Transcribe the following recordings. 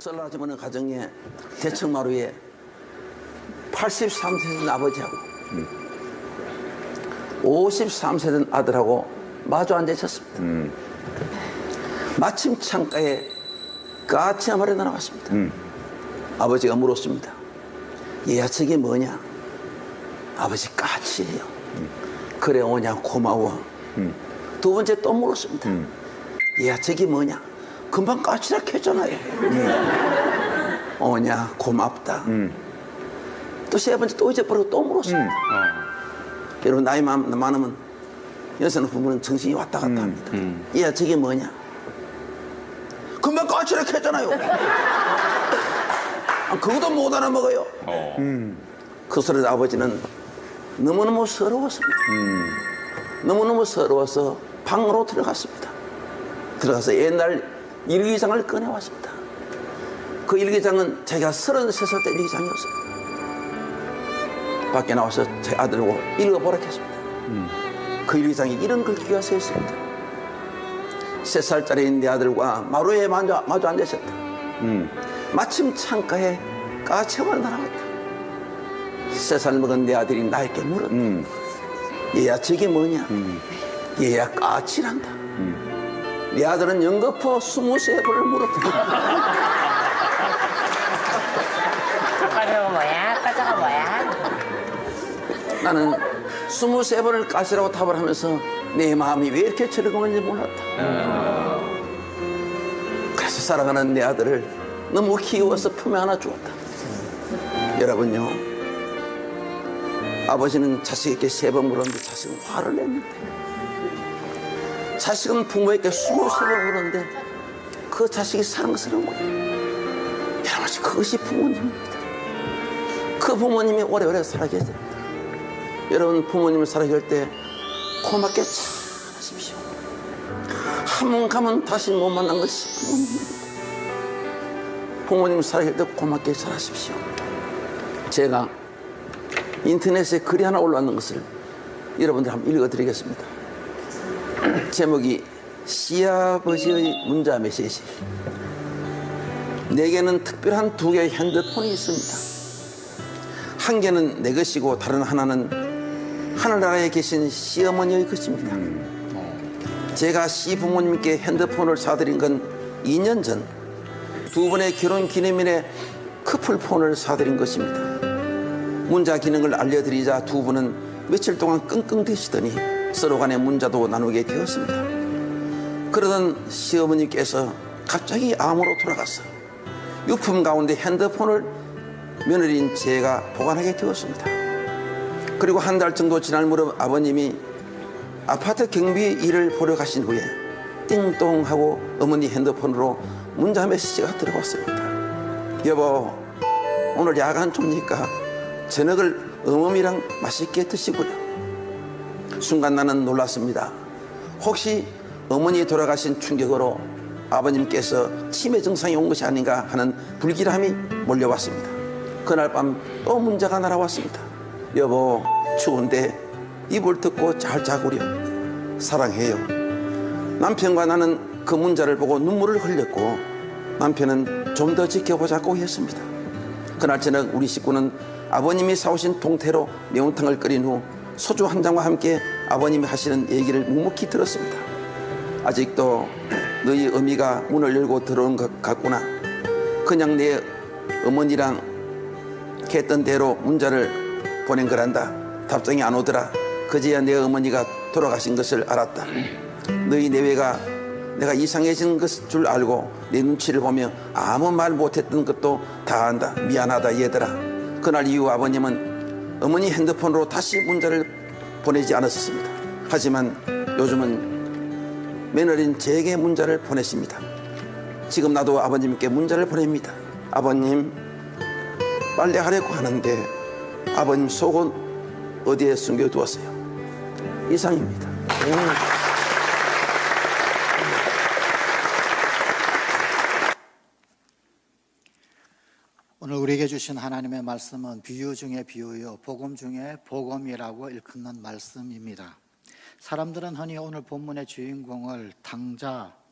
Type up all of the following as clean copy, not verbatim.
설라지모는 가정에 대청마루에 83세 된 아버지하고 53세 된 아들하고 마주 앉아 있었습니다. 마침 창가에 까치 한 마리 날아왔습니다. 아버지가 물었습니다. 얘야 저게 뭐냐? 아버지 까치예요. 그래 오냐 고마워. 두 번째 또 물었습니다. 얘야 저게 뭐냐? 금방 까치라 했잖아요. 오냐 고맙다. 또 세 번째 또 잊어버리고 또 물었습니다. 여러분 나이 많으면 여성 부부는 정신이 왔다 갔다 합니다. 얘야 저게 뭐냐? 금방 까치라 했잖아요. 그것도 못 알아먹어요. 그 소리에 아버지는 너무너무 서러웠습니다. 너무너무 서러워서 방으로 들어갔습니다. 들어가서 옛날 일기장을 꺼내왔습니다. 그 일기장은 자기가 33살 때 일기장이었습니다. 밖에 나와서 제 아들하고 읽어보라 했습니다. 그 일기장에 이런 글귀가 써 있습니다. 3살짜리 내 아들과 마루에 마주 앉아 있었다. 마침 창가에 까치가 날아왔다. 3살 먹은 내 아들이 나에게 물었다. 얘야 저게 뭐냐? 얘야 까치란다. 내 아들은 연거푸 23번을 물었다. 까치가 뭐야? 까치가 뭐야? 나는 23번을 까치라고 답을 하면서 내 마음이 왜 이렇게 즐거운지 몰랐다. 그래서 사랑하는 내 아들을 너무 귀여워서 품에 안아 주었다. 여러분요, 아버지는 자식에게 3번 물었는데 자식은 화를 냈는데, 자식은 부모에게 23번 물었는데 그 자식이 사랑스러운 거예요. 여러분, 그것이 부모님입니다. 그 부모님이 오래오래 살아계셔야 됩니다. 여러분, 부모님을 살아계실 때 고맙게 잘 하십시오. 한 번 가면 다시 못 만난 것이 부모님입니다. 부모님을 살아계실 때 고맙게 잘 하십시오. 제가 인터넷에 글이 하나 올라왔는 것을 여러분들 한번 읽어드리겠습니다. 제목이 시아버지의 문자 메시지. 내게는 특별한 2개의 핸드폰이 있습니다. 한 개는 내 것이고 다른 하나는 하늘나라에 계신 시어머니의 것입니다. 제가 시부모님께 핸드폰을 사드린 건 2년 전 2분의 결혼 기념일에 커플폰을 사드린 것입니다. 문자 기능을 알려드리자 2분은 며칠 동안 끙끙대시더니 서로 간에 문자도 나누게 되었습니다. 그러던 시어머니께서 갑자기 암으로 돌아가서 유품 가운데 핸드폰을 며느리인 제가 보관하게 되었습니다. 그리고 한 달 정도 지날 무렵 아버님이 아파트 경비 일을 보러 가신 후에 띵동 하고 어머니 핸드폰으로 문자 메시지가 들어왔습니다. 여보, 오늘 야간 좁니까? 저녁을 어머니랑 맛있게 드시고요. 순간 나는 놀랐습니다. 혹시 어머니 돌아가신 충격으로 아버님께서 치매 증상이 온 것이 아닌가 하는 불길함이 몰려왔습니다. 그날 밤 또 문자가 날아왔습니다. 여보, 추운데 이불 덮고 잘 자구려. 사랑해요. 남편과 나는 그 문자를 보고 눈물을 흘렸고 남편은 좀 더 지켜보자고 했습니다. 그날 저녁 우리 식구는 아버님이 사오신 동태로 매운탕을 끓인 후 소주 한 잔과 함께 아버님이 하시는 얘기를 묵묵히 들었습니다. 아직도 너희 어미가 문을 열고 들어온 것 같구나. 그냥 내 어머니랑 했던 대로 문자를 보낸 거란다. 답장이 안 오더라. 그제야 내 어머니가 돌아가신 것을 알았다. 너희 내외가 내가 이상해진 것 줄 알고 내 눈치를 보며 아무 말 못했던 것도 다 안다. 미안하다 얘들아. 그날 이후 아버님은 어머니 핸드폰으로 다시 문자를 보내지 않았습니다. 하지만 요즘은 며느리인 제게 문자를 보내십니다. 지금 나도 아버님께 문자를 보냅니다. 아버님, 빨래하려고 하는데 아버님 속은 어디에 숨겨두었어요? 이상입니다. 오늘 우리에게 주신 하나님의 말씀은 비유 중에 비유요, 복음 중에 복음이라고 일컫는 말씀입니다. 사람들은 흔히 오늘 본문의 주인공을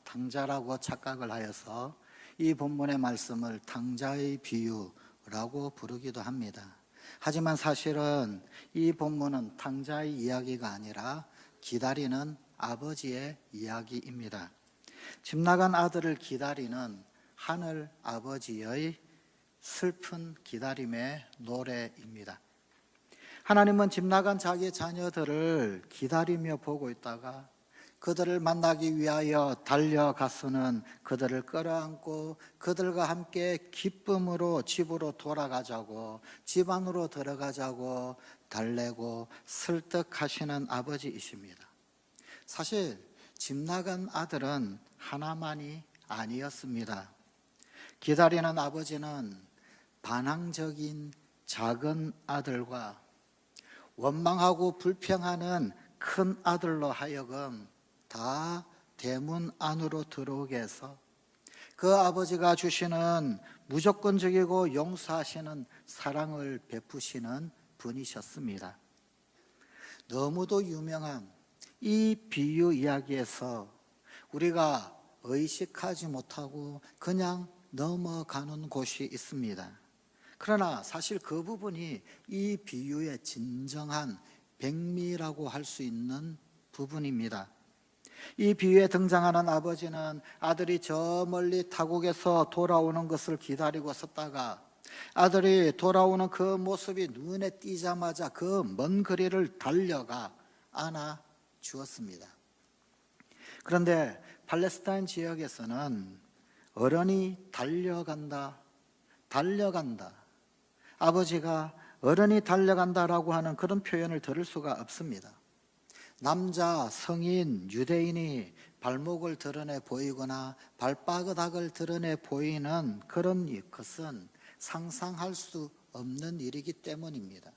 당자라고 착각을 하여서 이 본문의 말씀을 탕자의 비유라고 부르기도 합니다. 하지만 사실은 이 본문은 탕자의 이야기가 아니라 기다리는 아버지의 이야기입니다. 집 나간 아들을 기다리는 하늘 아버지의 슬픈 기다림의 노래입니다. 하나님은 집 나간 자기의 자녀들을 기다리며 보고 있다가 그들을 만나기 위하여 달려가서는 그들을 끌어안고 그들과 함께 기쁨으로 집으로 돌아가자고, 집 안으로 들어가자고 달래고 설득하시는 아버지이십니다. 사실 집 나간 아들은 하나만이 아니었습니다. 기다리는 아버지는 반항적인 작은 아들과 원망하고 불평하는 큰 아들로 하여금 다 대문 안으로 들어오게 해서 그 아버지가 주시는 무조건적이고 용서하시는 사랑을 베푸시는 분이셨습니다. 너무도 유명한 이 비유 이야기에서 우리가 의식하지 못하고 그냥 넘어가는 곳이 있습니다. 그러나 사실 그 부분이 이 비유의 진정한 백미라고 할 수 있는 부분입니다. 이 비유에 등장하는 아버지는 아들이 저 멀리 타국에서 돌아오는 것을 기다리고 섰다가 아들이 돌아오는 그 모습이 눈에 띄자마자 그 먼 거리를 달려가 안아 주었습니다. 그런데 팔레스타인 지역에서는 어른이 달려간다, 아버지가 어른이 달려간다라고 하는 그런 표현을 들을 수가 없습니다. 남자, 성인, 유대인이 발목을 드러내 보이거나 발바닥을 드러내 보이는 그런 것은 상상할 수 없는 일이기 때문입니다.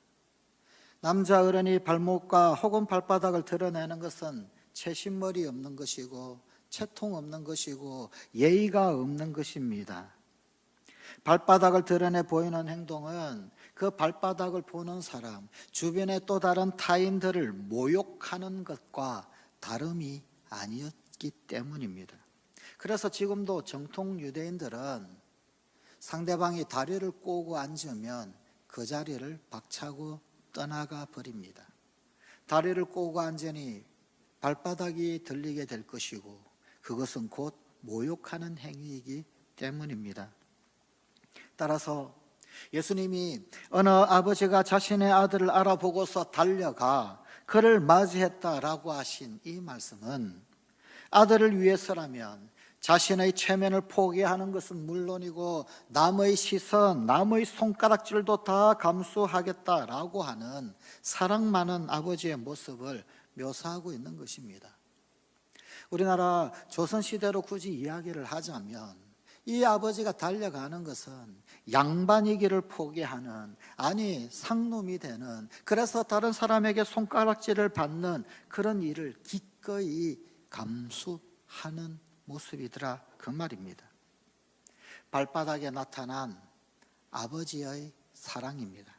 남자 어른이 발목과 혹은 발바닥을 드러내는 것은 채신머리 없는 것이고 채통 없는 것이고 예의가 없는 것입니다. 발바닥을 드러내 보이는 행동은 그 발바닥을 보는 사람, 주변의 또 다른 타인들을 모욕하는 것과 다름이 아니었기 때문입니다. 그래서 지금도 정통 유대인들은 상대방이 다리를 꼬고 앉으면 그 자리를 박차고 떠나가 버립니다. 다리를 꼬고 앉으니 발바닥이 들리게 될 것이고 그것은 곧 모욕하는 행위이기 때문입니다. 따라서 예수님이 어느 아버지가 자신의 아들을 알아보고서 달려가 그를 맞이했다라고 하신 이 말씀은 아들을 위해서라면 자신의 체면을 포기하는 것은 물론이고 남의 시선, 남의 손가락질도 다 감수하겠다라고 하는 사랑 많은 아버지의 모습을 묘사하고 있는 것입니다. 우리나라 조선시대로 굳이 이야기를 하자면 이 아버지가 달려가는 것은 양반이기를 포기하는, 아니 상놈이 되는, 그래서 다른 사람에게 손가락질을 받는 그런 일을 기꺼이 감수하는 모습이더라 그 말입니다. 발바닥에 나타난 아버지의 사랑입니다.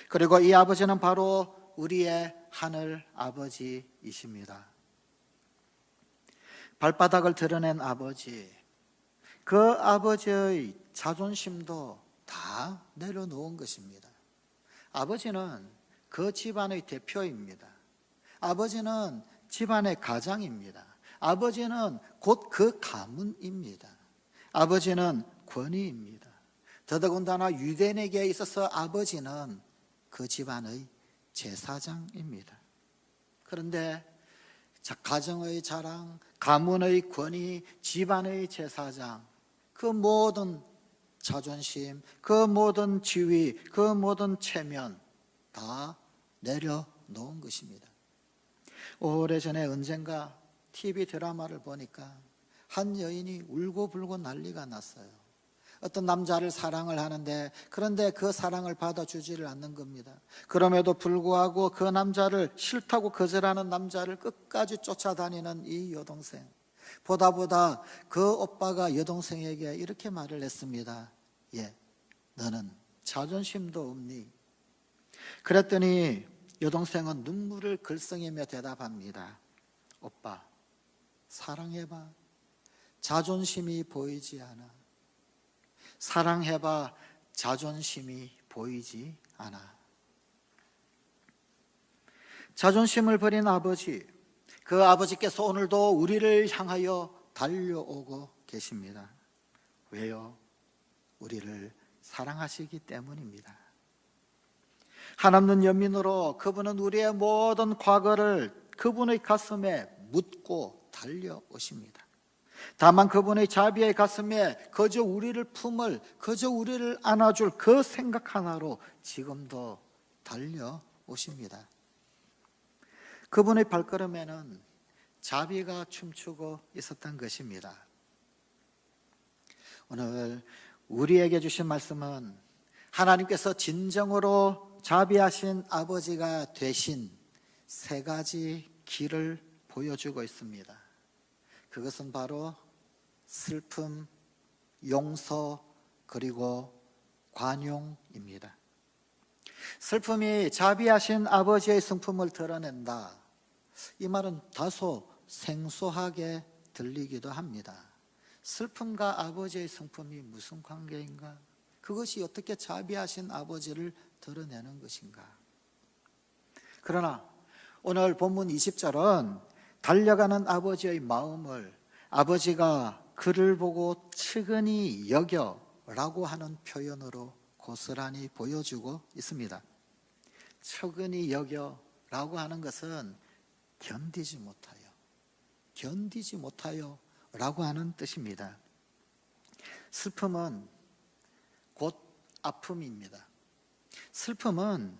그리고 이 아버지는 바로 우리의 하늘 아버지이십니다. 발바닥을 드러낸 아버지, 그 아버지의 자존심도 다 내려놓은 것입니다. 아버지는 그 집안의 대표입니다. 아버지는 집안의 가장입니다. 아버지는 곧 그 가문입니다. 아버지는 권위입니다. 더더군다나 유대인에게 있어서 아버지는 그 집안의 제사장입니다. 그런데 가정의 자랑, 가문의 권위, 집안의 제사장, 그 모든 자존심, 그 모든 지위, 그 모든 체면 다 내려놓은 것입니다. 오래전에 언젠가 TV 드라마를 보니까 한 여인이 울고불고 난리가 났어요. 어떤 남자를 사랑을 하는데 그런데 그 사랑을 받아주지를 않는 겁니다. 그럼에도 불구하고 그 남자를 싫다고 거절하는 남자를 끝까지 쫓아다니는 이 여동생. 보다 그 오빠가 여동생에게 이렇게 말을 했습니다. 예, 너는 자존심도 없니? 그랬더니 여동생은 눈물을 글썽이며 대답합니다. 오빠, 사랑해봐. 자존심이 보이지 않아. 사랑해봐 자존심이 보이지 않아. 자존심을 버린 아버지, 그 아버지께서 오늘도 우리를 향하여 달려오고 계십니다. 왜요? 우리를 사랑하시기 때문입니다. 한없는 연민으로 그분은 우리의 모든 과거를 그분의 가슴에 묻고 달려오십니다. 다만 그분의 자비의 가슴에 그저 우리를 품을, 그저 우리를 안아줄 그 생각 하나로 지금도 달려오십니다. 그분의 발걸음에는 자비가 춤추고 있었던 것입니다. 오늘 우리에게 주신 말씀은 하나님께서 진정으로 자비하신 아버지가 되신 세 가지 길을 보여주고 있습니다. 그것은 바로 슬픔, 용서, 그리고 관용입니다. 슬픔이 자비하신 아버지의 성품을 드러낸다. 이 말은 다소 생소하게 들리기도 합니다. 슬픔과 아버지의 성품이 무슨 관계인가? 그것이 어떻게 자비하신 아버지를 드러내는 것인가? 그러나 오늘 본문 20절은 달려가는 아버지의 마음을 아버지가 그를 보고 측은히 여겨라고 하는 표현으로 고스란히 보여주고 있습니다. 측은히 여겨라고 하는 것은 견디지 못하여 라고 하는 뜻입니다. 슬픔은 곧 아픔입니다. 슬픔은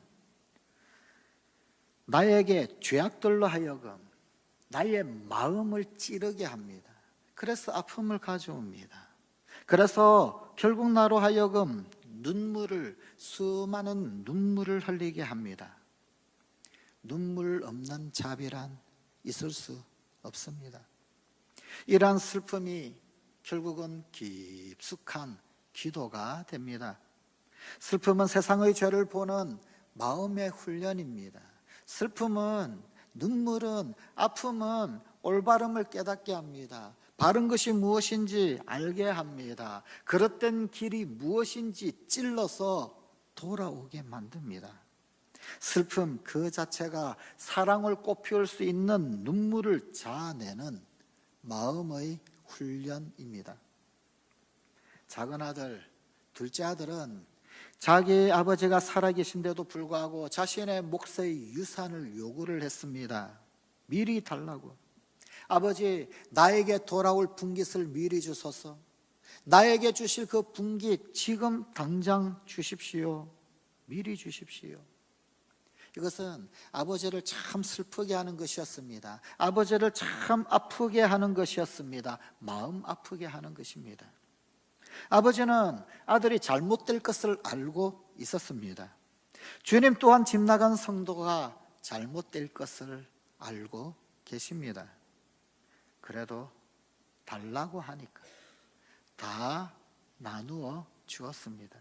나에게 죄악들로 하여금 나의 마음을 찌르게 합니다. 그래서 아픔을 가져옵니다. 그래서 결국 나로 하여금 수많은 눈물을 흘리게 합니다. 눈물 없는 자비란 있을 수 없습니다. 이러한 슬픔이 결국은 깊숙한 기도가 됩니다. 슬픔은 세상의 죄를 보는 마음의 훈련입니다. 슬픔은, 눈물은, 아픔은 올바름을 깨닫게 합니다. 바른 것이 무엇인지 알게 합니다. 그릇된 길이 무엇인지 찔러서 돌아오게 만듭니다. 슬픔 그 자체가 사랑을 꽃피울 수 있는 눈물을 자아내는 마음의 훈련입니다. 작은 아들, 둘째 아들은 자기 아버지가 살아계신데도 불구하고 자신의 몫의 유산을 요구를 했습니다. 미리 달라고. 아버지, 나에게 돌아올 분깃을 미리 주소서. 나에게 주실 그 분깃 지금 당장 주십시오. 미리 주십시오. 이것은 아버지를 참 슬프게 하는 것이었습니다. 아버지를 참 아프게 하는 것이었습니다. 마음 아프게 하는 것입니다. 아버지는 아들이 잘못될 것을 알고 있었습니다. 주님 또한 집 나간 성도가 잘못될 것을 알고 계십니다. 그래도 달라고 하니까 다 나누어 주었습니다.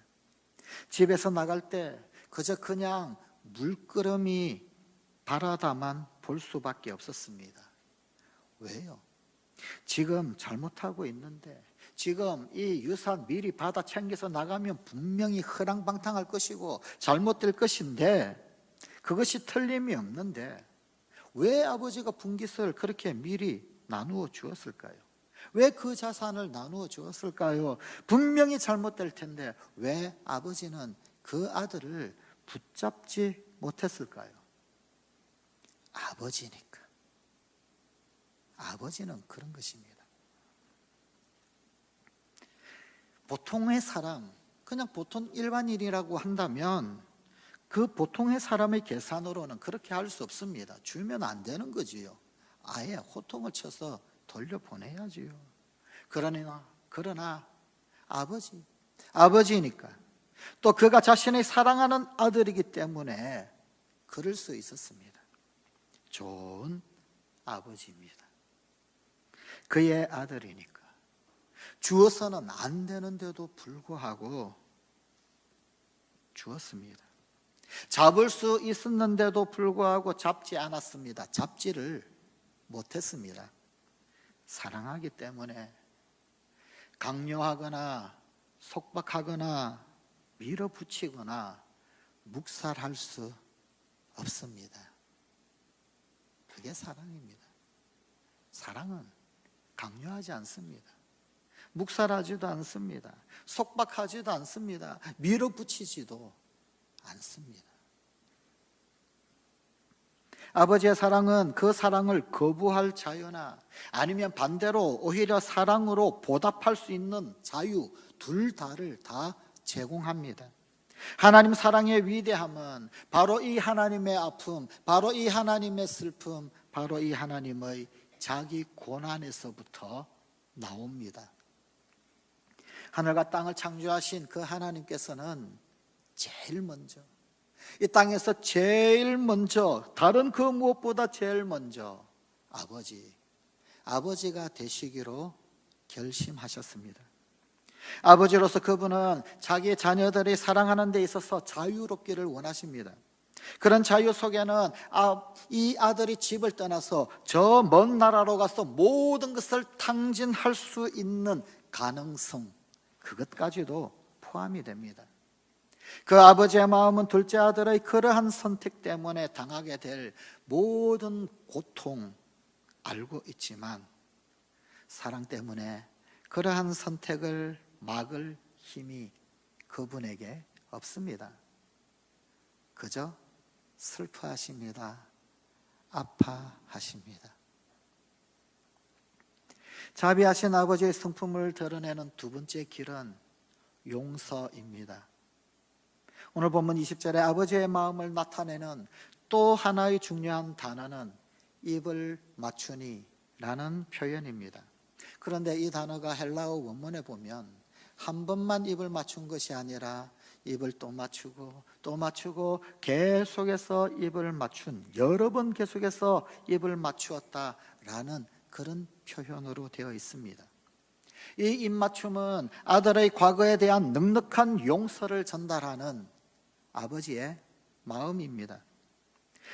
집에서 나갈 때 그저 그냥 물끄러미 바라다만 볼 수밖에 없었습니다. 왜요? 지금 잘못하고 있는데, 지금 이 유산 미리 받아 챙겨서 나가면 분명히 허랑방탕할 것이고 잘못될 것인데, 그것이 틀림이 없는데 왜 아버지가 분깃을 그렇게 미리 나누어 주었을까요? 왜 그 자산을 나누어 주었을까요? 분명히 잘못될 텐데 왜 아버지는 그 아들을 붙잡지 못했을까요? 아버지니까. 아버지는 그런 것입니다. 보통의 사람, 그냥 보통 일반인이라고 한다면 그 보통의 사람의 계산으로는 그렇게 할 수 없습니다. 주면 안 되는 거지요. 아예 호통을 쳐서 돌려보내야지요. 그러나 아버지니까 또 그가 자신의 사랑하는 아들이기 때문에 그럴 수 있었습니다. 좋은 아버지입니다. 그의 아들이니까 주어서는 안 되는데도 불구하고 주었습니다. 잡을 수 있었는데도 불구하고 잡지 않았습니다. 잡지를 못했습니다. 사랑하기 때문에 강요하거나 속박하거나 밀어붙이거나 묵살할 수 없습니다. 그게 사랑입니다. 사랑은 강요하지 않습니다. 묵살하지도 않습니다. 속박하지도 않습니다. 밀어붙이지도 않습니다. 아버지의 사랑은 그 사랑을 거부할 자유나 아니면 반대로 오히려 사랑으로 보답할 수 있는 자유, 둘 다를 다 제공합니다. 하나님 사랑의 위대함은 바로 이 하나님의 아픔, 바로 이 하나님의 슬픔, 바로 이 하나님의 자기 고난에서부터 나옵니다. 하늘과 땅을 창조하신 그 하나님께서는 제일 먼저, 이 땅에서 제일 먼저, 다른 그 무엇보다 제일 먼저 아버지가 되시기로 결심하셨습니다. 아버지로서 그분은 자기 자녀들이 사랑하는 데 있어서 자유롭기를 원하십니다. 그런 자유 속에는 이 아들이 집을 떠나서 저 먼 나라로 가서 모든 것을 탕진할 수 있는 가능성, 그것까지도 포함이 됩니다. 그 아버지의 마음은 둘째 아들의 그러한 선택 때문에 당하게 될 모든 고통 알고 있지만 사랑 때문에 그러한 선택을 막을 힘이 그분에게 없습니다. 그저 슬퍼하십니다. 아파하십니다. 자비하신 아버지의 성품을 드러내는 두 번째 길은 용서입니다. 오늘 본문 20절에 아버지의 마음을 나타내는 또 하나의 중요한 단어는 입을 맞추니 라는 표현입니다. 그런데 이 단어가 헬라어 원문에 보면 한 번만 입을 맞춘 것이 아니라 입을 또 맞추고 또 맞추고 계속해서 입을 맞춘, 여러 번 계속해서 입을 맞추었다라는 그런 표현으로 되어 있습니다. 이 입맞춤은 아들의 과거에 대한 넉넉한 용서를 전달하는 아버지의 마음입니다.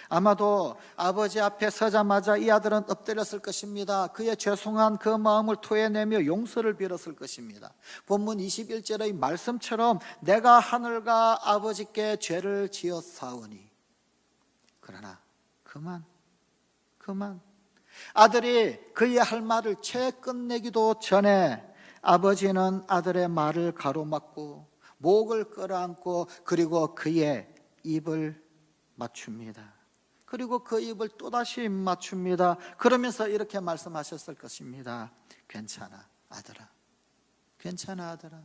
아마도 아버지 앞에 서자마자 이 아들은 엎드렸을 것입니다. 그의 죄송한 그 마음을 토해내며 용서를 빌었을 것입니다. 본문 21절의 말씀처럼 내가 하늘과 아버지께 죄를 지었사오니, 그러나 그만 아들이 그의 할 말을 채 끝내기도 전에 아버지는 아들의 말을 가로막고 목을 끌어안고 그리고 그의 입을 맞춥니다. 그리고 그 입을 또다시 맞춥니다. 그러면서 이렇게 말씀하셨을 것입니다. 괜찮아 아들아, 괜찮아 아들아,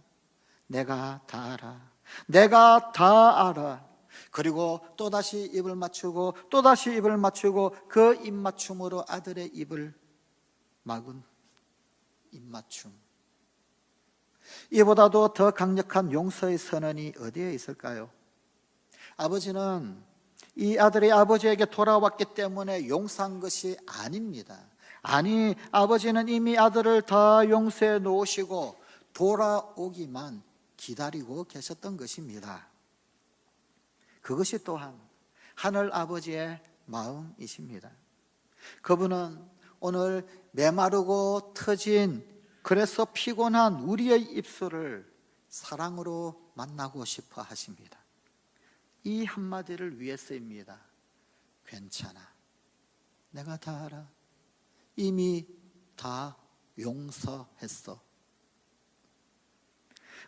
내가 다 알아, 내가 다 알아. 그리고 또다시 입을 맞추고 또다시 입을 맞추고 그 입맞춤으로 아들의 입을 막은 입맞춤. 이보다도 더 강력한 용서의 선언이 어디에 있을까요? 아버지는 이 아들이 아버지에게 돌아왔기 때문에 용서한 것이 아닙니다. 아니, 아버지는 이미 아들을 다 용서해 놓으시고 돌아오기만 기다리고 계셨던 것입니다. 그것이 또한 하늘 아버지의 마음이십니다. 그분은 오늘 메마르고 터진, 그래서 피곤한 우리의 입술을 사랑으로 만나고 싶어 하십니다. 이 한마디를 위해서입니다. 괜찮아, 내가 다 알아, 이미 다 용서했어.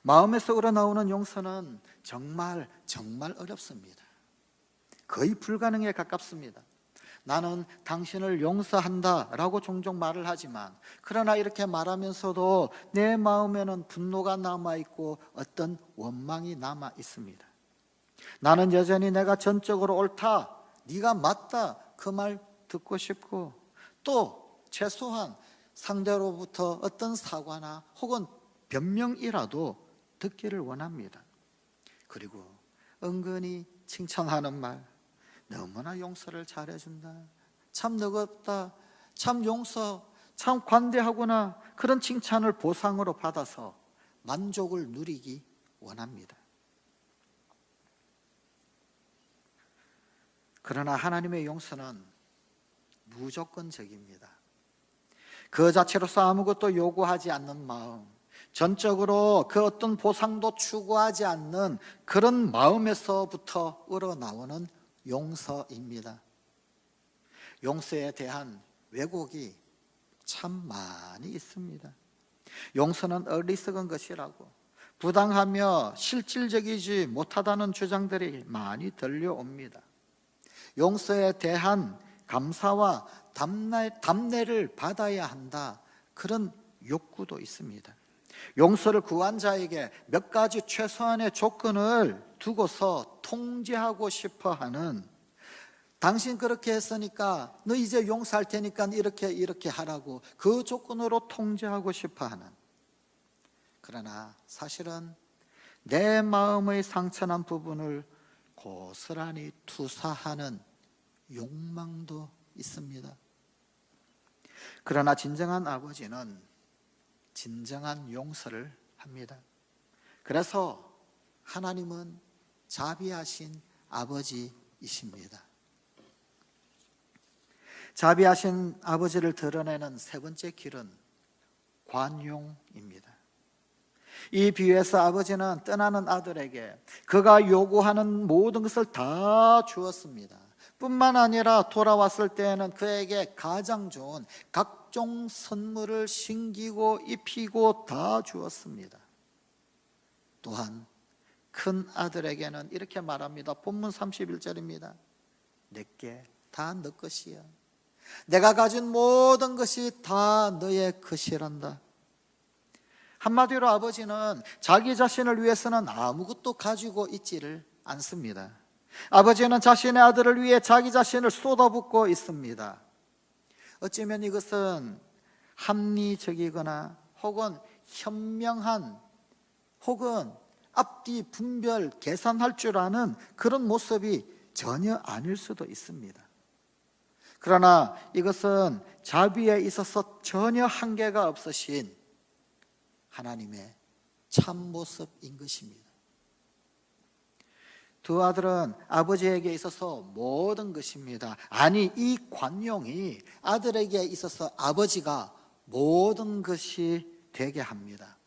마음에서 우러나오는 용서는 정말 어렵습니다. 거의 불가능에 가깝습니다. 나는 당신을 용서한다 라고 종종 말을 하지만, 그러나 이렇게 말하면서도 내 마음에는 분노가 남아있고 어떤 원망이 남아있습니다. 나는 여전히 내가 전적으로 옳다, 네가 맞다, 그 말 듣고 싶고, 또 최소한 상대로부터 어떤 사과나 혹은 변명이라도 듣기를 원합니다. 그리고 은근히 칭찬하는 말, 너무나 용서를 잘해준다, 참 너겁다, 참 용서, 참 관대하구나, 그런 칭찬을 보상으로 받아서 만족을 누리기 원합니다. 그러나 하나님의 용서는 무조건적입니다. 그 자체로서 아무것도 요구하지 않는 마음, 전적으로 그 어떤 보상도 추구하지 않는 그런 마음에서부터 우러나오는 용서입니다. 용서에 대한 왜곡이 참 많이 있습니다. 용서는 어리석은 것이라고, 부당하며 실질적이지 못하다는 주장들이 많이 들려옵니다. 용서에 대한 감사와 담내를 받아야 한다, 그런 욕구도 있습니다. 용서를 구한 자에게 몇 가지 최소한의 조건을 두고서 통제하고 싶어 하는, 당신 그렇게 했으니까 너 이제 용서할 테니까 이렇게 하라고 그 조건으로 통제하고 싶어 하는, 그러나 사실은 내 마음의 상처난 부분을 고스란히 투사하는 욕망도 있습니다. 그러나 진정한 아버지는 진정한 용서를 합니다. 그래서 하나님은 자비하신 아버지이십니다. 자비하신 아버지를 드러내는 세 번째 길은 관용입니다. 이 비유에서 아버지는 떠나는 아들에게 그가 요구하는 모든 것을 다 주었습니다. 뿐만 아니라 돌아왔을 때에는 그에게 가장 좋은 각종 선물을 신기고 입히고 다 주었습니다. 또한 큰 아들에게는 이렇게 말합니다. 본문 31절입니다. 내게 다 너 것이야. 내가 가진 모든 것이 다 너의 것이란다. 한마디로 아버지는 자기 자신을 위해서는 아무것도 가지고 있지를 않습니다. 아버지는 자신의 아들을 위해 자기 자신을 쏟아붓고 있습니다. 어쩌면 이것은 합리적이거나 혹은 현명한, 혹은 앞뒤 분별 계산할 줄 아는 그런 모습이 전혀 아닐 수도 있습니다. 그러나 이것은 자비에 있어서 전혀 한계가 없으신 하나님의 참모습인 것입니다. 두 아들은 아버지에게 있어서 모든 것입니다. 아니, 이 관용이 아들에게 있어서 아버지가 모든 것이 되게 합니다.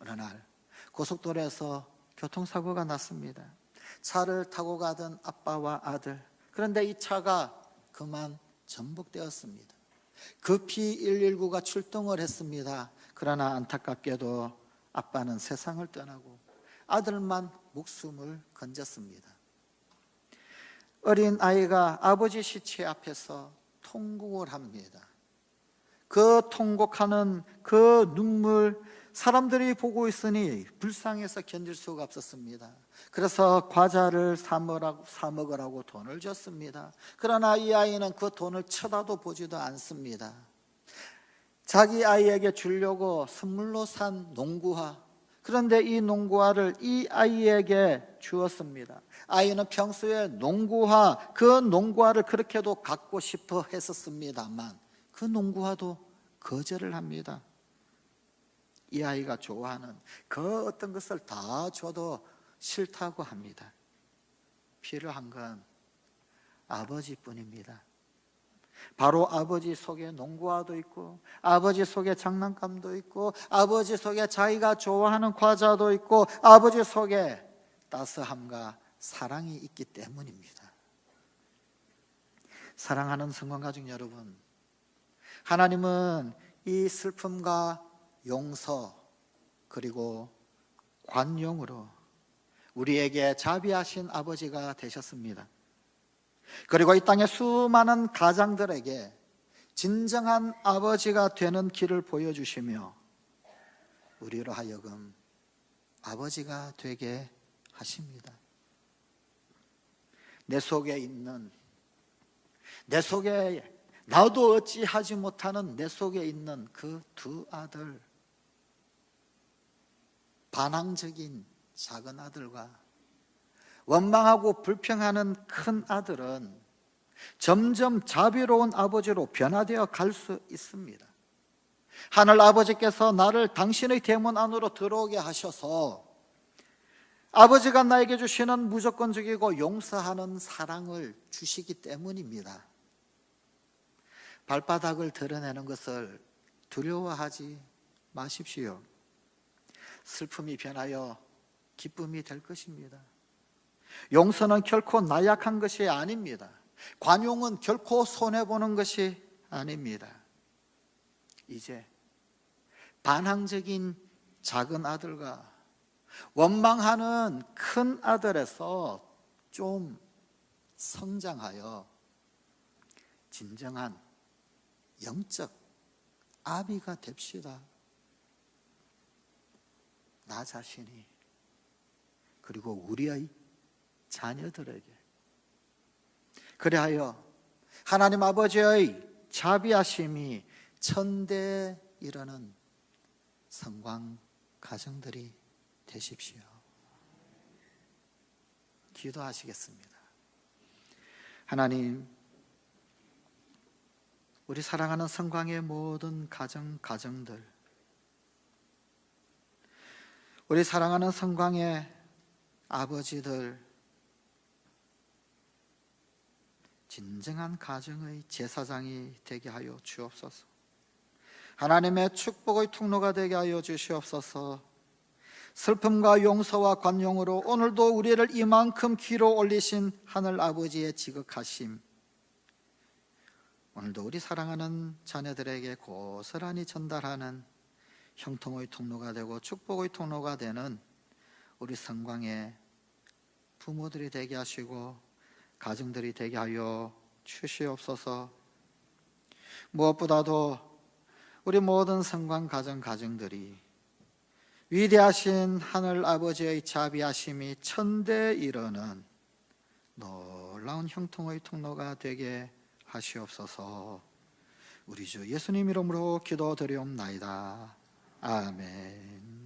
어느 날 고속도로에서 교통사고가 났습니다. 차를 타고 가던 아빠와 아들, 그런데 이 차가 그만 전복되었습니다. 급히 119가 출동을 했습니다. 그러나 안타깝게도 아빠는 세상을 떠나고 아들만 목숨을 건졌습니다. 어린 아이가 아버지 시체 앞에서 통곡을 합니다. 그 통곡하는 그 눈물, 사람들이 보고 있으니 불쌍해서 견딜 수가 없었습니다. 그래서 과자를 사 먹으라고 돈을 줬습니다. 그러나 이 아이는 그 돈을 쳐다도 보지도 않습니다. 자기 아이에게 주려고 선물로 산 농구화, 그런데 이 농구화를 이 아이에게 주었습니다. 아이는 평소에 농구화, 그 농구화를 그렇게도 갖고 싶어 했었습니다만 그 농구화도 거절을 합니다. 이 아이가 좋아하는 그 어떤 것을 다 줘도 싫다고 합니다. 필요한 건 아버지뿐입니다. 바로 아버지 속에 농구화도 있고, 아버지 속에 장난감도 있고, 아버지 속에 자기가 좋아하는 과자도 있고, 아버지 속에 따스함과 사랑이 있기 때문입니다. 사랑하는 성관가족 여러분, 하나님은 이 슬픔과 용서 그리고 관용으로 우리에게 자비하신 아버지가 되셨습니다. 그리고 이 땅의 수많은 가장들에게 진정한 아버지가 되는 길을 보여주시며 우리로 하여금 아버지가 되게 하십니다. 내 속에 나도 어찌하지 못하는 내 속에 있는 그 두 아들, 반항적인 작은 아들과 원망하고 불평하는 큰 아들은 점점 자비로운 아버지로 변화되어 갈 수 있습니다. 하늘 아버지께서 나를 당신의 대문 안으로 들어오게 하셔서 아버지가 나에게 주시는 무조건적이고 용서하는 사랑을 주시기 때문입니다. 발바닥을 드러내는 것을 두려워하지 마십시오. 슬픔이 변하여 기쁨이 될 것입니다. 용서는 결코 나약한 것이 아닙니다. 관용은 결코 손해보는 것이 아닙니다. 이제 반항적인 작은 아들과 원망하는 큰 아들에서 좀 성장하여 진정한 영적 아비가 됩시다. 나 자신이, 그리고 우리의 자녀들에게. 그리하여 하나님 아버지의 자비하심이 천대에 이르는 성광 가정들이 되십시오. 기도하시겠습니다. 하나님, 우리 사랑하는 성광의 모든 가정들, 우리 사랑하는 성광의 아버지들, 진정한 가정의 제사장이 되게 하여 주옵소서. 하나님의 축복의 통로가 되게 하여 주시옵소서. 슬픔과 용서와 관용으로 오늘도 우리를 이만큼 귀로 올리신 하늘 아버지의 지극하심, 오늘도 우리 사랑하는 자녀들에게 고스란히 전달하는 형통의 통로가 되고 축복의 통로가 되는 우리 성광의 부모들이 되게 하시고 가정들이 되게 하여 주시옵소서. 무엇보다도 우리 모든 성광 가정들이 위대하신 하늘 아버지의 자비하심이 천대에 이르는 놀라운 형통의 통로가 되게 하시옵소서. 우리 주 예수님 이름으로 기도드리옵나이다. 아멘.